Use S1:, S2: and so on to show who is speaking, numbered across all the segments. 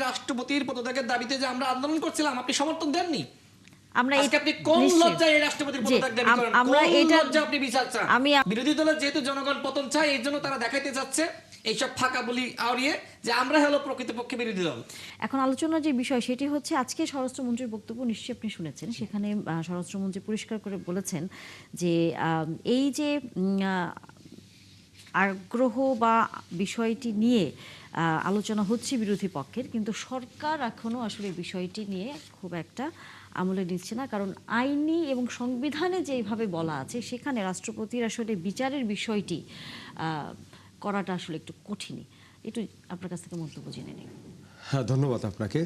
S1: রাষ্ট্রপতির পদত্যাগের দাবিতে যে আমরা আন্দোলন করছিলাম, আপনি সমর্থন দেননি।
S2: আমরা
S1: আপনি কোন লজ্জায় এই রাষ্ট্রপতির পদত্যাগ দাবি করেন?
S2: আমরা
S1: কোন
S2: এটা
S1: লজ্জা আপনি বিচার চান?
S2: আমি
S1: বিরোধী দলের যেহেতু জনগণ পতন চায়, এই জন্য তারা দেখাইতে যাচ্ছে এইসব ফাঁকা বলি আওড়িয়ে যে আমরা হলো প্রকৃতপক্ষে বিরোধী দল।
S2: এখন আলোচনার যে বিষয় সেটি হচ্ছে আজকে স্বরাষ্ট্রমন্ত্রীর বক্তব্য নিশ্চয়ই আপনি শুনেছেন। সেখানে স্বরাষ্ট্রমন্ত্রী পরিষ্কার করে বলেছেন যে এই যে আগ্রহ বা বিষয়টি নিয়ে আলোচনা হচ্ছে বিরোধী পক্ষের, কিন্তু সরকার এখনো আসলে বিষয়টি নিয়ে খুব একটা আমলে নিচ্ছে না। কারণ আইনি এবং সংবিধানে যেভাবে বলা আছে সেখানে রাষ্ট্রপতির আসলে বিচারের বিষয়টি করাটা আসলে একটু কঠিনই। একটু আপনার কাছ থেকে মন্তব্য জেনে নিই।
S3: হ্যাঁ, ধন্যবাদ আপনাকে।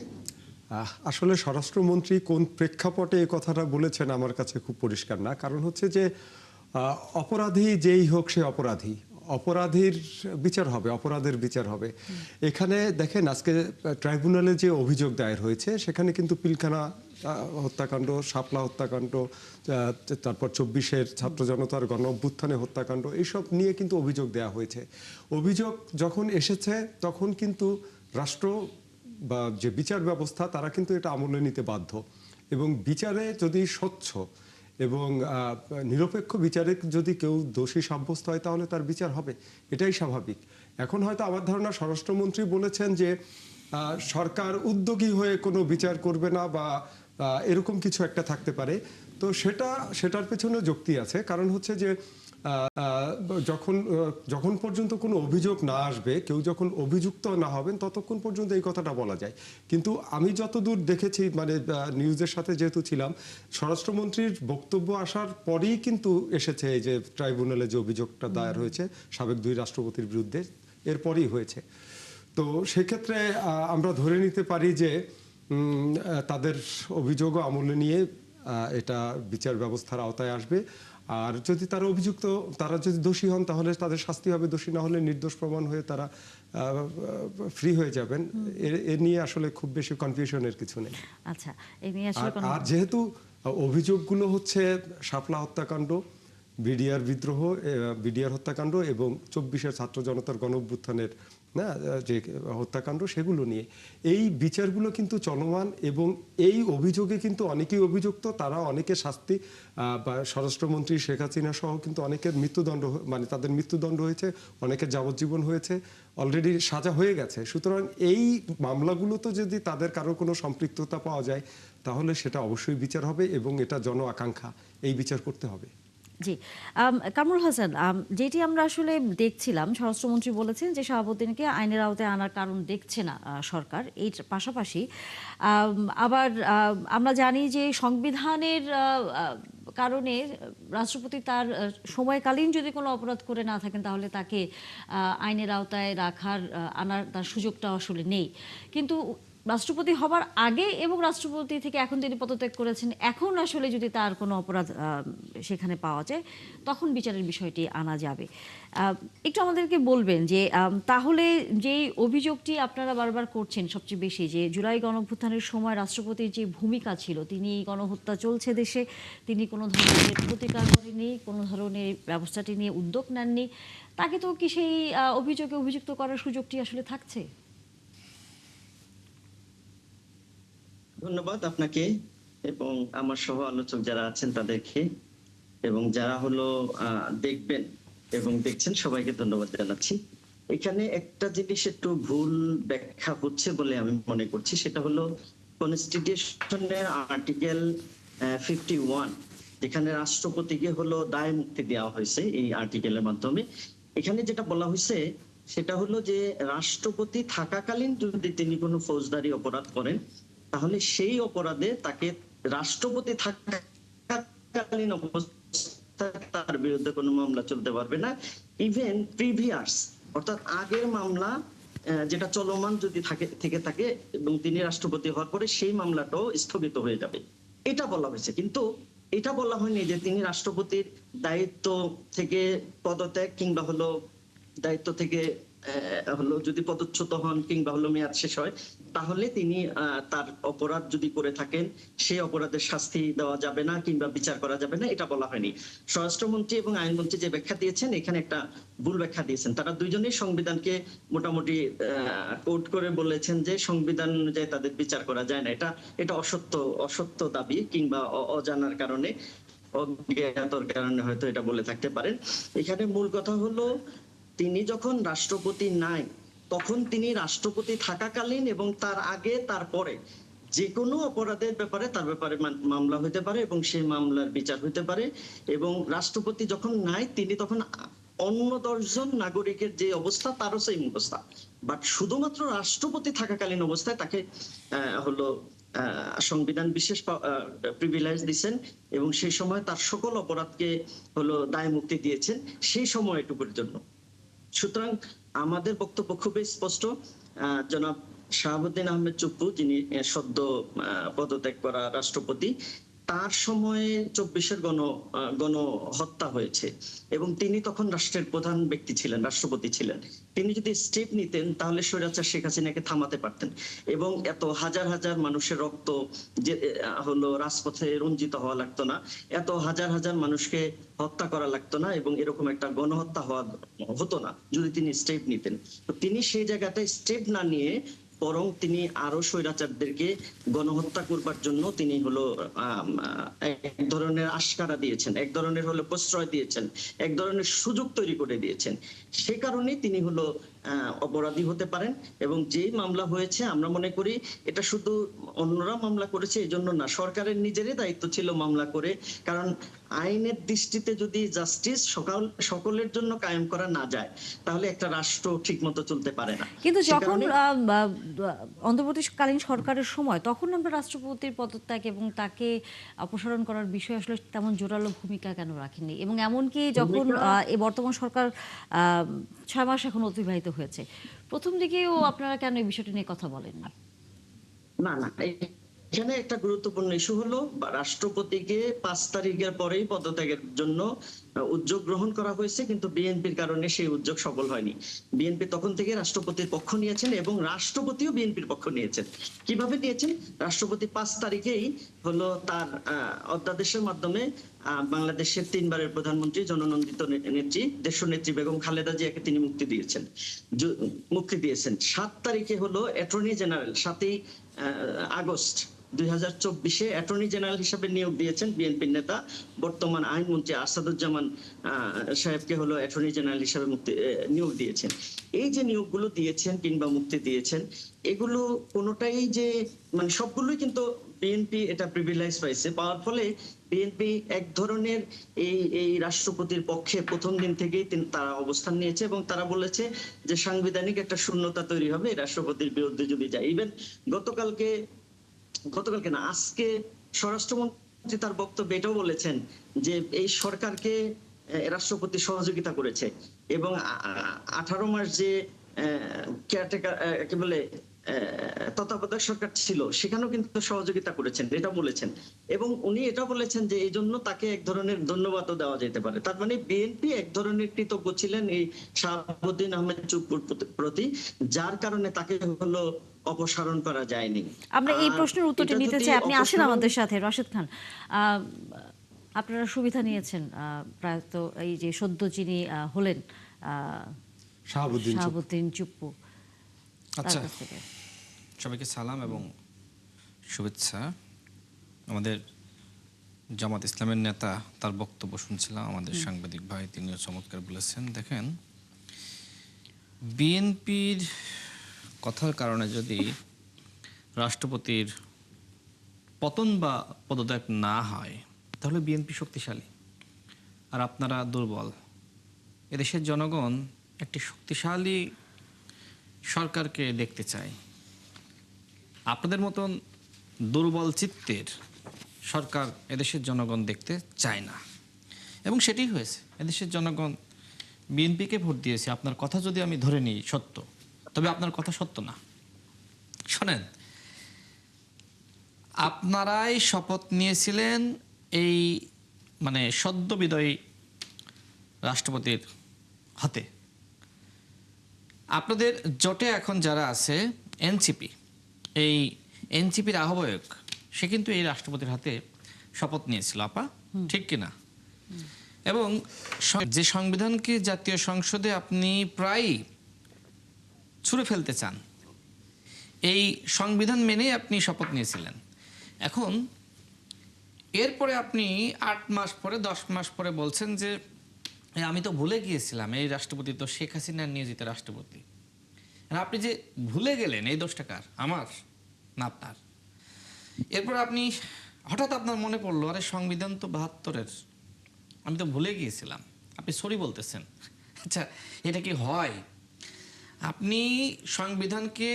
S3: আসলে স্বরাষ্ট্রমন্ত্রী কোন প্রেক্ষাপটে এই কথাটা বলেছেন আমার কাছে খুব পরিষ্কার না। কারণ হচ্ছে যে অপরাধী যেই হোক সে অপরাধী, অপরাধীর বিচার হবে, অপরাধের বিচার হবে। এখানে দেখেন আজকে ট্রাইব্যুনালে যে অভিযোগ দায়ের হয়েছে সেখানে কিন্তু পিলখানা হত্যাকাণ্ড, শাপলা হত্যাকাণ্ড, তারপর 24-এর ছাত্র জনতার গণ অভ্যুত্থানে হত্যাকাণ্ড, এইসব নিয়ে কিন্তু অভিযোগ দেওয়া হয়েছে। অভিযোগ যখন এসেছে তখন কিন্তু রাষ্ট্র বা যে বিচার ব্যবস্থা তারা কিন্তু এটা আমলে নিতে বাধ্য, এবং বিচারে যদি স্বচ্ছ এবং নিরপেক্ষ বিচারে যদি কেউ দোষী সাব্যস্ত হয় তাহলে তার বিচার হবে, এটাই স্বাভাবিক। এখন হয়তো আমার ধারণা স্বরাষ্ট্রমন্ত্রী বলেছেন যে সরকার উদ্যোগী হয়ে কোনো বিচার করবে না বা এরকম কিছু একটা থাকতে পারে। তো সেটার পেছনে যুক্তি আছে। কারণ হচ্ছে যে যখন পর্যন্ত কোনো অভিযোগ না আসবে, কেউ যখন অভিযুক্ত না হবেন ততক্ষণ পর্যন্ত এই কথাটা বলা যায়। কিন্তু আমি যতদূর দেখেছি, মানে নিউজের সাথে যেহেতু ছিলাম, স্বরাষ্ট্রমন্ত্রীর বক্তব্য আসার পরেই কিন্তু এসেছে এই যে ট্রাইব্যুনালে যে অভিযোগটা দায়ের হয়েছে সাবেক 2 রাষ্ট্রপতির বিরুদ্ধে, এরপরই হয়েছে। তো সেক্ষেত্রে আমরা ধরে নিতে পারি যে তাদের অভিযোগও আমলে নিয়ে এটা বিচার ব্যবস্থার আওতায় আসবে। আর যদি তারা যদি দোষী হন তাহলে তাদের শাস্তি হবে, দোষী না হলে নির্দোষ প্রমাণ হয়ে তারা ফ্রি হয়ে যাবেন। এ নিয়ে আসলে খুব বেশি কনফিউশনের কিছু নেই।
S2: আচ্ছা, এই নিয়ে আসলে
S3: আর যেহেতু অভিযোগগুলো হচ্ছে শাপলা হত্যাকাণ্ড, বিডিআর বিদ্রোহ, বিডিআর হত্যাকাণ্ড এবং 24-এর ছাত্র জনতার গণ অভ্যুত্থানের যে হত্যাকাণ্ড, সেগুলো নিয়ে এই বিচারগুলো কিন্তু চলমান, এবং এই অভিযোগে কিন্তু অনেকেই অভিযুক্ত, তারা অনেকে শাস্তি বা স্বরাষ্ট্রমন্ত্রী শেখ হাসিনা সহ কিন্তু অনেকের মৃত্যুদণ্ড, মানে তাদের মৃত্যুদণ্ড হয়েছে, অনেকের যাবজ্জীবন হয়েছে, অলরেডি সাজা হয়ে গেছে। সুতরাং এই মামলাগুলোতে যদি তাদের কারো কোনো সম্পৃক্ততা পাওয়া যায় তাহলে সেটা অবশ্যই বিচার হবে, এবং এটা জন আকাঙ্ক্ষা, এই বিচার করতে হবে।
S2: জি, কামরুল হাসান, যেটি আমরা আসলে দেখছিলাম, স্বরাষ্ট্রমন্ত্রী বলেছেন যে শাহাবুদ্দিনকে আইনের আওতায় আনার কারণ দেখছে না সরকার। এই পাশাপাশি আবার আমরা জানি যে সংবিধানের কারণে রাষ্ট্রপতি তার সময়কালীন যদি কোনো অপরাধ করে না থাকেন তাহলে তাকে আইনের আওতায় আনার তার সুযোগটা আসলে নেই। কিন্তু রাষ্ট্রপতি হবার আগে এবং রাষ্ট্রপতি থেকে এখন তিনি পদত্যাগ করেছেন, এখন আসলে যদি তার কোনো অপরাধ সেখানে পাওয়া যায় তখন বিচারের বিষয়টি আনা যাবে। একটু আমাদেরকে বলবেন যে তাহলে যেই অভিযোগটি আপনারা বারবার করছেন সবচেয়ে বেশি, যে জুলাই গণঅভ্যুত্থানের সময় রাষ্ট্রপতির যে ভূমিকা ছিল, তিনি গণহত্যা চলছে দেশে, তিনি কোনো ধরনের প্রতিকার করেননি, কোনো ধরনের ব্যবস্থাটি নিয়ে উদ্যোগ নেননি, তাকে তো কি সেই অভিযোগে অভিযুক্ত করার সুযোগটি আসলে থাকছে?
S4: ধন্যবাদ আপনাকে এবং আমার সহ আলোচক যারা আছেন তাদেরকে, এবং যারা হলো দেখবেন এবং দেখছেন সবাইকে ধন্যবাদ জানাচ্ছি। এখানে একটা জিনিস একটু ভুল ব্যাখ্যা হচ্ছে বলে আমি মনে করছি, সেটা হলো কনস্টিটিউশনের আর্টিকেল 51, যেখানে রাষ্ট্রপতিকে হলো দায় মুক্তি দেওয়া হয়েছে এই আর্টিকেলের মাধ্যমে। এখানে যেটা বলা হয়েছে সেটা হলো যে রাষ্ট্রপতি থাকাকালীন যদি তিনি কোনো ফৌজদারি অপরাধ করেন তাহলে সেই অপরাধে তাকে রাষ্ট্রপতি থাকাকালীন অবস্থায় তার বিরুদ্ধে কোনো মামলা চলতে পারবে না। ইভেন প্রিভিয়াস, অর্থাৎ আগের মামলা যেটা চলমান যদি থেকে থাকে এবং তিনি রাষ্ট্রপতি হওয়ার পরে সেই মামলাটাও স্থগিত হয়ে যাবে, এটা বলা হয়েছে। কিন্তু এটা বলা হয়নি যে তিনি রাষ্ট্রপতির দায়িত্ব থেকে পদত্যাগ কিংবা হলো দায়িত্ব থেকে হলো যদি পদচ্যুত হন কিংবা হলো মেয়াদ শেষ হয় তাহলে তিনি তার অপরাধ যদি করে থাকেন সেই অপরাধের শাস্তি দেওয়া যাবে না কিংবা বিচার করা যাবে না, এটা বলা হয়নি। স্বরাষ্ট্রমন্ত্রী এবং আইনমন্ত্রী যে ব্যাখ্যা দিয়েছেন এখানে একটা ভুল ব্যাখ্যা দিয়েছেন। তারা দুইজনেই সংবিধানকে মোটামুটি কোট করে বলেছেন যে সংবিধান অনুযায়ী তাদের বিচার করা যায় না। এটা অসত্য দাবি কিংবা অজানার কারণে, অজ্ঞাতর কারণে হয়তো এটা বলে থাকতে পারেন। এখানে মূল কথা হলো তিনি যখন রাষ্ট্রপতি নাই তখন তিনি রাষ্ট্রপতি থাকাকালীন এবং তার আগে তারপরে যে কোনো অপরাধের ব্যাপারে তার ব্যাপারে মামলা হতে পারে এবং সেই মামলার বিচার হতে পারে। এবং রাষ্ট্রপতি যখন নাই তিনি তখন অন্য 10 জন নাগরিকের যে অবস্থা তারও সেই অবস্থা, বাট শুধুমাত্র রাষ্ট্রপতি থাকাকালীন অবস্থায় তাকে হলো সংবিধান বিশেষ প্রিভিলেজ দিয়েছেন এবং সেই সময় তার সকল অপরাধকে হলো দায় মুক্তি দিয়েছেন সেই সময়টুকুর জন্য। সুতরাং আমাদের বক্তব্য খুবই স্পষ্ট। জনাব শাহাবুদ্দিন আহমেদ চুপ্পু, যিনি সদ্য পদত্যাগ করা রাষ্ট্রপতি, তার সময়ে 24-এর গণহত্যা হয়েছে এবং তিনি তখন রাষ্ট্রের প্রধান ব্যক্তি ছিলেন, রাষ্ট্রপতি ছিলেন। তিনি যদি স্টেপ নিতেন তাহলে স্বৈরাচার শেখ হাসিনাকে থামাতে পারতেন এবং এত হাজার হাজার মানুষের রক্ত যে হলো রাজপথে রঞ্জিত হওয়া লাগতো না, এত হাজার হাজার মানুষকে হত্যা করা লাগতো না এবং এরকম একটা গণহত্যা হতো না যদি তিনি স্টেপ নিতেন। তো তিনি সেই জায়গাটায় স্টেপ না নিয়ে বরং তিনি আরো স্বৈরাচারদেরকে গণহত্যা করবার জন্য তিনি হলো এক ধরনের আশকারা দিয়েছেন, এক ধরনের হলো প্রশ্রয় দিয়েছেন, এক ধরনের সুযোগ তৈরি করে দিয়েছেন। সে কারণে তিনি হলো অপরাধী হতে পারেন। এবং যেই মামলা হয়েছে আমরা মনে করি এটা শুধু অন্যরা মামলা করেছে এই জন্য না, সরকারের নিজেরই দায়িত্ব ছিল মামলা করে। কারণ আইনের দৃষ্টিতে যদি জাস্টিস সকলের জন্য কায়েম করা না যায় তাহলে একটা রাষ্ট্র ঠিক মতো চলতে পারে না।
S2: কিন্তু যখন অন্তর্বর্তীকালীন সরকারের সময় তখন আমরা রাষ্ট্রপতির পদত্যাগ এবং তাকে অপসারণ করার বিষয়ে আসলে তেমন জোরালো ভূমিকা কেন রাখেনি? এবং এমনকি যখন এই বর্তমান সরকার 6 মাস এখন অতিবাহিত হয়েছে, প্রথম দিকেও আপনারা কেন এই বিষয়টি নিয়ে কথা বলেননি?
S4: না না, এখানে একটা গুরুত্বপূর্ণ ইস্যু হলো রাষ্ট্রপতিকে 5 তারিখের পরেই পদত্যাগের জন্য উদ্যোগ গ্রহণ করা হয়েছে, কিন্তু বিএনপির কারণে সেই উদ্যোগ সফল হয়নি। বিএনপি তখন থেকে রাষ্ট্রপতির পক্ষ নিয়েছেন এবং রাষ্ট্রপতিও বিএনপির পক্ষ নিয়েছেন। কিভাবে নিয়েছেন? রাষ্ট্রপতি 5 তারিখেই হলো তার অধ্যাদেশের মাধ্যমে বাংলাদেশের 3 বারের প্রধানমন্ত্রী, জননন্দিত নেত্রী, দেশনেত্রী বেগম খালেদা জিয়াকে তিনি মুক্তি দিয়েছেন। 7 তারিখে হলো অ্যাটর্নি জেনারেল, 7ই আগস্ট 2024-এ অ্যাটর্নি জেনারেল হিসেবে নিয়োগ দিয়েছেন বিএনপির নেতা বর্তমান আইনমন্ত্রী আসাদুজ্জামান সাহেবকে হলো অ্যাটর্নি জেনারেল হিসেবে নিয়োগ দিয়েছেন। এই যে নিয়োগগুলো দিয়েছেন কিংবা মুক্তি দিয়েছেন, এগুলো কোনোটাই যে মানে সবগুলোই কিন্তু বিএনপি এটা প্রিভিলেজ পাইছে। পাওয়ার ফলে বিএনপি এক ধরনের এই রাষ্ট্রপতির পক্ষে প্রথম দিন থেকেই তারা অবস্থান নিয়েছে এবং তারা বলেছে যে সাংবিধানিক একটা শূন্যতা তৈরি হবে রাষ্ট্রপতির বিরুদ্ধে যদি যায়। ইভেন গতকালকে না, আজকে স্বরাষ্ট্রমন্ত্রী তার বক্তব্যে এটাও বলেছেন যে এই সরকারকে রাষ্ট্রপতি সহযোগিতা করেছে এবং 18 মাস যে কেয়ারটেকার কি বলে তত্ত্বাবধায়ক সরকার ছিল সেখানেও কিন্তু সহযোগিতা করেছেন, এটা বলেছেন। এবং উনি এটা বলেছেন যে এই জন্য তাকে এক ধরনের ধন্যবাদও দেওয়া যেতে পারে। তার মানে বিএনপি এক ধরনের কৃতজ্ঞ ছিলেন এই শাহাবুদ্দিন আহমেদ চুপ্পুর প্রতি, যার কারণে তাকে হলো অপসারণ করা যায়নি।
S2: আমরা এই প্রশ্নের উত্তরটি নিতে চাই। আপনি আসেন আমাদের সাথে, রাশেদ খান। আপনারা সুবিধা নিয়েছেন প্রায়ত এই যে সদ্য যিনি হলেন শাহাবুদ্দিন চুপ্পু।
S5: আচ্ছা, সবাইকে সালাম এবং শুভেচ্ছা। আমাদের জামাত ইসলামের নেতা তার বক্তব্য শুনছিলাম, আমাদের সাংবাদিক ভাই তিনিও চমৎকার বলেছেন। দেখেন, বিএনপির কথার কারণে যদি রাষ্ট্রপতির পতন বা পদত্যাগ না হয় তাহলে বিএনপি শক্তিশালী আর আপনারা দুর্বল। এদেশের জনগণ একটি শক্তিশালী সরকারকে দেখতে চায়। আপনাদের মতন দুর্বল চিত্তের সরকার এদেশের জনগণ দেখতে চায় না এবং সেটাই হয়েছে। এদেশের জনগণ বিএনপিকে ভোট দিয়েছে। আপনার কথা যদি আমি ধরে নিই সত্য, তবে আপনার কথা সত্য না। শোনেন, আপনারাই শপথ নিয়েছিলেন এই মানে সদ্য বিদায়ী রাষ্ট্রপতির হাতে। আপনাদের জোটে এখন যারা আছে এনসিপি, এই এনসিপির আহ্বায়ক সে কিন্তু এই রাষ্ট্রপতির হাতে শপথ নিয়েছিল আপা, ঠিক কিনা? এবং যে সংবিধানকে জাতীয় সংসদে আপনি প্রায় ছুঁড়ে ফেলতে চান, এই সংবিধান মেনেই আপনি শপথ নিয়েছিলেন। এখন এরপরে আপনি 8 মাস পরে 10 মাস পরে বলছেন যে আমি তো ভুলে গিয়েছিলাম এই রাষ্ট্রপতি তো শেখ হাসিনার নিয়োজিত রাষ্ট্রপতি। আর আপনি যে ভুলে গেলেন এই দোষটা কার? আমার না আপনার? এরপর আপনি হঠাৎ আপনার মনে পড়লো আরে সংবিধান তো 72-এর, আমি তো ভুলে গিয়েছিলাম, আপনি সরি বলতেছেন। আচ্ছা, এটা কি হয়? আপনি সংবিধানকে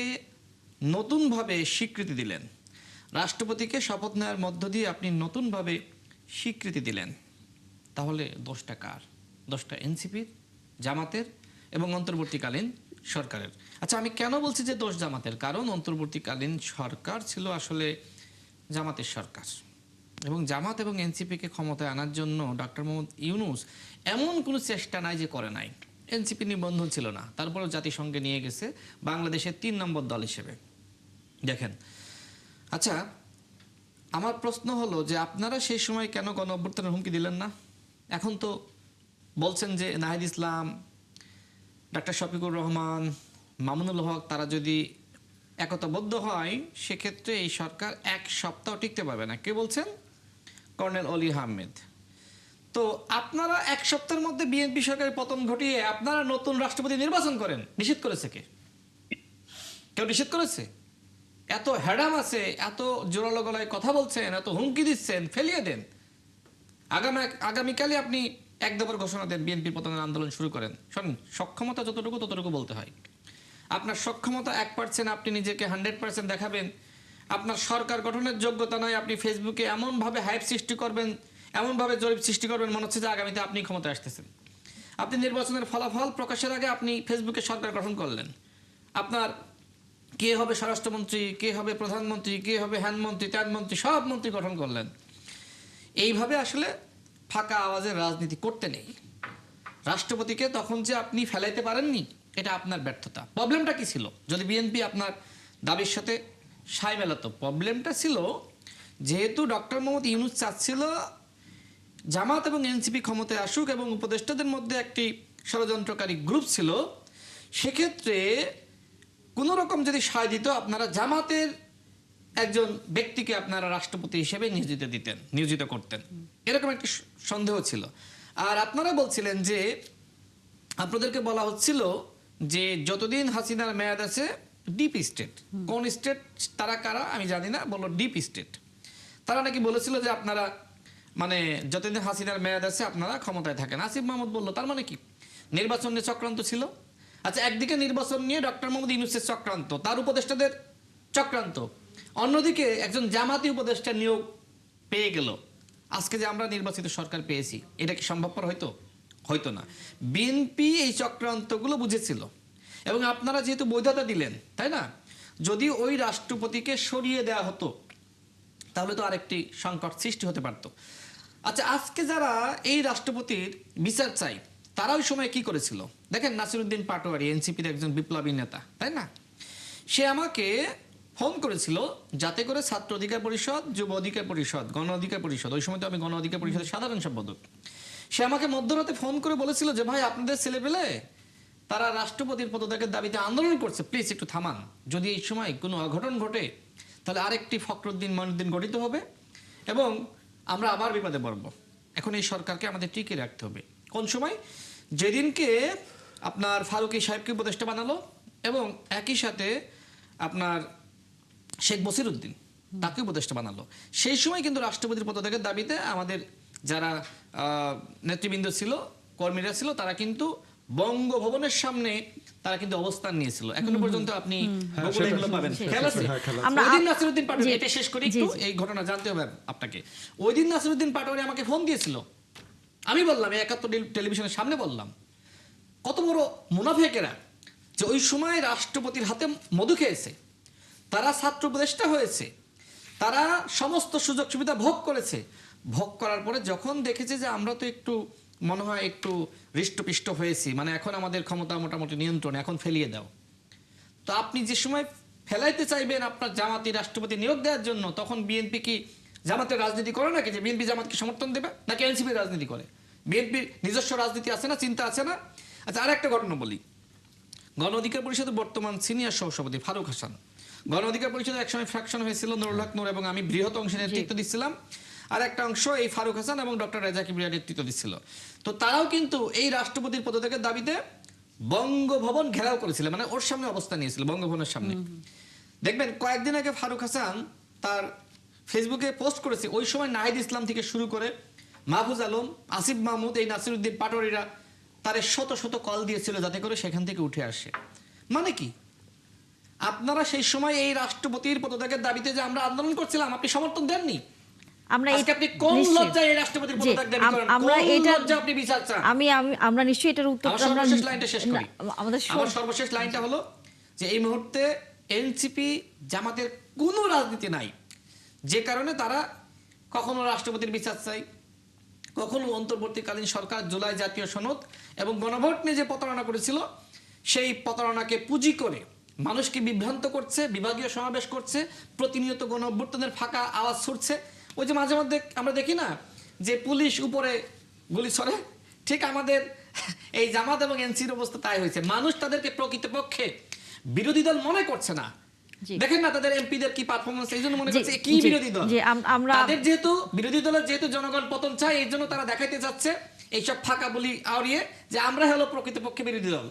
S5: নতুনভাবে স্বীকৃতি দিলেন, রাষ্ট্রপতিকে শপথ নেওয়ার মধ্য দিয়ে আপনি নতুনভাবে স্বীকৃতি দিলেন, তাহলে দোষটা কার? দোষটা এনসিপির, জামাতের এবং অন্তর্বর্তীকালীন সরকারের। আচ্ছা, আমি কেন বলছি যে দোষ জামাতের? কারণ অন্তর্বর্তীকালীন সরকার ছিল আসলে জামাতের সরকার, এবং জামাত এবং এনসিপিকে ক্ষমতায় আনার জন্য ডক্টর মোহাম্মদ ইউনূস এমন কোনো চেষ্টা নাই যে করে নাই। এনসিপি নিবন্ধন ছিল না, তারপরেও জাতিসংঘে নিয়ে গেছে বাংলাদেশের 3 নম্বর দল হিসেবে। দেখেন, আচ্ছা, আমার প্রশ্ন হলো যে আপনারা সেই সময় কেন গণ অভ্যুত্থানের হুমকি দিলেন না? এখন তো বলছেন যে নাহিদ ইসলাম, ডাক্তার শফিকুর রহমান, মামুনুল হক তারা যদি একতাবদ্ধ হয় সেক্ষেত্রে এই সরকার 1 সপ্তাহ টিকতে পারবে না। কে বলছেন? কর্নেল অলি আহমেদ। তো আপনারা 1 সপ্তাহের মধ্যে বিএনপি সরকারের পতন ঘটিয়ে আপনারা নতুন রাষ্ট্রপতি নির্বাচন করেন। নিষেধ করেছে কে? কেউ নিষেধ করেছে? এত হ্যাডাম আছে, এত জোরালো গলায় কথা বলছেন, এত হুমকি দিচ্ছেন, ফেলিয়ে দেন। আগামীকালই আপনি 1 দফার ঘোষণা দেন, বিএনপির পতনের আন্দোলন শুরু করেন। শোনেন, সক্ষমতা যতটুকু ততটুকু বলতে হয়। আপনার সক্ষমতা 1%, আপনি নিজেকে 100% দেখাবেন। আপনার সরকার গঠনের যোগ্যতা নয়, আপনি ফেসবুকে এমনভাবে হাইপ সৃষ্টি করবেন, এমনভাবে জরিপ সৃষ্টি করবেন, মনে হচ্ছে যে আগামীতে আপনি ক্ষমতায় আসতেছেন। আপনি নির্বাচনের ফলাফল প্রকাশের আগে আপনি ফেসবুকে সরকার গঠন করলেন। আপনার কে হবে স্বরাষ্ট্রমন্ত্রী, কে হবে প্রধানমন্ত্রী, কে হবে হ্যানমন্ত্রী, ত্যানমন্ত্রী, সব মন্ত্রী গঠন করলেন। এইভাবে আসলে ফাঁকা আওয়াজের রাজনীতি করতে নেই। রাষ্ট্রপতিকে তখন যে আপনি ফেলাইতে পারেননি, এটা আপনার ব্যর্থতা। প্রবলেমটা কি ছিল? যদি বিএনপি আপনার দাবির সাথে সায় মেলাতো, প্রবলেমটা ছিল যেহেতু ডক্টর মোহাম্মদ ইউনূস চাচ্ছিল জামাত এবং এনসিপি ক্ষমতায় আসুক এবং উপদেষ্টাদের মধ্যে একটি ষড়যন্ত্রকারী গ্রুপ ছিল, সেক্ষেত্রে কোনো রকম যদি সায় দিত, আপনারা জামাতের একজন ব্যক্তিকে আপনারা রাষ্ট্রপতি হিসেবে নিয়োজিত করতেন, এরকম একটি সন্দেহ ছিল। আর আপনারা বলছিলেন যে আপনাদেরকে বলা হচ্ছিল যে যতদিন হাসিনার মেয়াদ আছে ডিপ স্টেট, কোন স্টেট তারা কারা আমি জানি না, বললো ডিপ স্টেট। তারা নাকি বলেছিল যে আপনারা মানে যতদিন হাসিনার মেয়াদ আছে আপনারা ক্ষমতায় থাকেন। আসিফ মাহমুদ বলল তার মানে কি? নির্বাচন নিয়ে চক্রান্ত ছিল। আচ্ছা, একদিকে নির্বাচন নিয়ে ডক্টর মোহাম্মদ ইউনূসের চক্রান্ত, তার উপদেষ্টাদের চক্রান্ত, অন্যদিকে একজন জামাতি উপদেষ্টা নিয়োগ পেয়ে গেল। আজকে যে আমরা নির্বাচিত সরকার পেয়েছি, এটা কি সম্ভবপর হয়তো? হয়তো না। বিএনপি এই চক্রান্তগুলো বুঝেছিল এবং আপনারা যেহেতু বৈধতা দিলেন, তাই না? যদি ওই রাষ্ট্রপতিকে সরিয়ে দেওয়া হতো তাহলে তো আরেকটি সংকট সৃষ্টি হতে পারত। আচ্ছা, আজকে যারা এই রাষ্ট্রপতির বিচার চাই তারা ওই সময় কি করেছিল দেখেন। নাসিরউদ্দিন পাটোয়ারি এনসিপির একজন বিপ্লবী নেতা, তাই না? সে আমাকে ফোন করেছিল যাতে করে ছাত্র অধিকার পরিষদ, যুব অধিকার পরিষদ, গণ অধিকার পরিষদ, ওই সময় তো আমি গণ অধিকার পরিষদের সাধারণ সম্পাদক, সে আমাকে মধ্যরাতে ফোন করে বলেছিল যে ভাই আপনাদের ছেলেপেলে তারা রাষ্ট্রপতির পদত্যাগের দাবিতে আন্দোলন করছে, প্লিজ একটু থামান। যদি এই সময় কোনো অঘটন ঘটে তাহলে আরেকটি ফখরুদ্দিন মঈনুদ্দিন গঠিত হবে এবং আমরা আবার বিপদে পড়ব। এখন এই সরকারকে আমাদের টিকে রাখতে হবে। কোন সময়? যেদিনকে আপনার ফারুকী সাহেবকে উপদেষ্টা বানালো এবং একই সাথে আপনার শেখ বসিরউদ্দিন তাকে উপদেষ্টা বানালো, সেই সময় কিন্তু রাষ্ট্রপতির পদত্যাগের দাবিতে আমাদের যারা নেতৃবৃন্দ ছিল, কর্মীরা ছিল, তারা কিন্তু বঙ্গভবনের সামনে তারা কিন্তু অবস্থান নিয়েছিল। এখনো পর্যন্ত আপনি গুগলে এগুলো পাবেন। খেয়াল আছে? ওই দিন নাসিরউদ্দিন পাটোয়ারি, এটা শেষ করি একটু, এই ঘটনা জানতে হবে আপনাকে। ওই দিন নাসিরউদ্দিন পাটোয়ারি আমাকে ফোন দিয়েছিল, আমি বললাম, এই 71 টেলিভিশনের সামনে বললাম, কত বড় মুনাফেকেরা যে ওই সময় রাষ্ট্রপতির হাতে মধু খেয়েছে, তারা ছাত্র উপদেষ্টা হয়েছে, তারা সমস্ত সুযোগ সুবিধা ভোগ করেছে। ভোগ করার পরে যখন দেখেছে যে আমরা তো একটু মনে হয় একটু হৃষ্টপিষ্ট হয়েছি, মানে এখন আমাদের ক্ষমতা মোটামুটি নিয়ন্ত্রণে, এখন ফেলিয়ে দাও। তো আপনি যে সময়
S1: ফেলাইতে চাইবেন আপনার জামাতি রাষ্ট্রপতি নিয়োগ দেওয়ার জন্য, তখন বিএনপি কি জামাতের রাজনীতি করে নাকি, যে বিএনপি জামাতকে সমর্থন দেবে, নাকি এনসিপির রাজনীতি করে? বিএনপির নিজস্ব রাজনীতি আছে না, চিন্তা আছে না? আচ্ছা, আর একটা ঘটনা বলি। গণ অধিকার পরিষদের বর্তমান সিনিয়র সহসভাপতি ফারুক হাসান, গণ অধিকার পরিষদের একসময় ফ্র্যাকশন হয়েছিল, নুরুল হক নূর এবং আমি বৃহৎ অংশে নেতৃত্ব দিচ্ছিলাম, আর একটা অংশ এই ফারুক হাসান এবং ডক্টর রেজা কিবরিয়া নেতৃত্ব দিচ্ছিল। তো তারাও কিন্তু এই রাষ্ট্রপতির পদত্যাগের দাবিতে বঙ্গভবন ঘেরাও করেছিল, মানে ওর সামনে অবস্থান নিয়েছিল, বঙ্গভবনের সামনে। দেখবেন কয়েকদিন আগে ফারুক হাসান তার ফেসবুকে পোস্ট করেছে, ওই সময় নাহিদ ইসলাম থেকে শুরু করে মাহফুজ আলম, আসিফ মাহমুদ, এই নাসিরউদ্দিন পাটোয়ারিরা তারে শত শত কল দিয়েছিল যাতে করে সেখান থেকে উঠে আসে। মানে কি, আপনারা সেই সময় এই রাষ্ট্রপতির পদত্যাগের দাবিতে যে আমরা আন্দোলন করছিলাম, আপনি সমর্থন দেননি।
S2: আমরা
S1: আজকে আপনি কোন লজ্জায় এই রাষ্ট্রপতির পদত্যাগ দাবি করেন?
S2: আমরা
S1: কোন
S2: এটা
S1: লজ্জায় আপনি বিচার চান?
S2: আমরা নিশ্চয়ই এটার উত্তর
S1: আমার সর্বশেষ লাইনটা শেষ করি।
S2: আমাদের
S1: আমার সর্বশেষ লাইনটা হলো যে এই মুহূর্তে এনসিপি জামাতের কোনো রাজনীতি নাই, যে কারণে তারা কখনো রাষ্ট্রপতির বিচার চাই, কখনো অন্তর্বর্তীকালীন সরকার জুলাই জাতীয় সনদ এবং গণভোট নিয়ে যে প্রতারণা করেছিল, সেই প্রতারণাকে পুঁজি করে মানুষকে বিভ্রান্ত করছে, বিভাগীয় সমাবেশ করছে, প্রতিনিয়ত গণ অভ্যুত্থানের ফাঁকা আওয়াজ ছুটছে। ওই যে মাঝে মধ্যে আমরা দেখি না যে পুলিশ উপরে গুলি ছড়ে, ঠিক আমাদের এই জামাত এবং এনসির অবস্থা তাই হয়েছে। মানুষ তাদেরকে প্রকৃতপক্ষে বিরোধী দল মনে করছে না। দেখেন না তাদের এমপিদের কি পারফরমেন্স, এই জন্য মনে করছে কি বিরোধী দল। তাদের যেহেতু বিরোধী দলের যেহেতু জনগণ পতন চায়, এই জন্য তারা দেখাইতে যাচ্ছে এইসব ফাঁকা বলি আওড়িয়ে যে আমরা হলো প্রকৃতপক্ষে বিরোধী দল।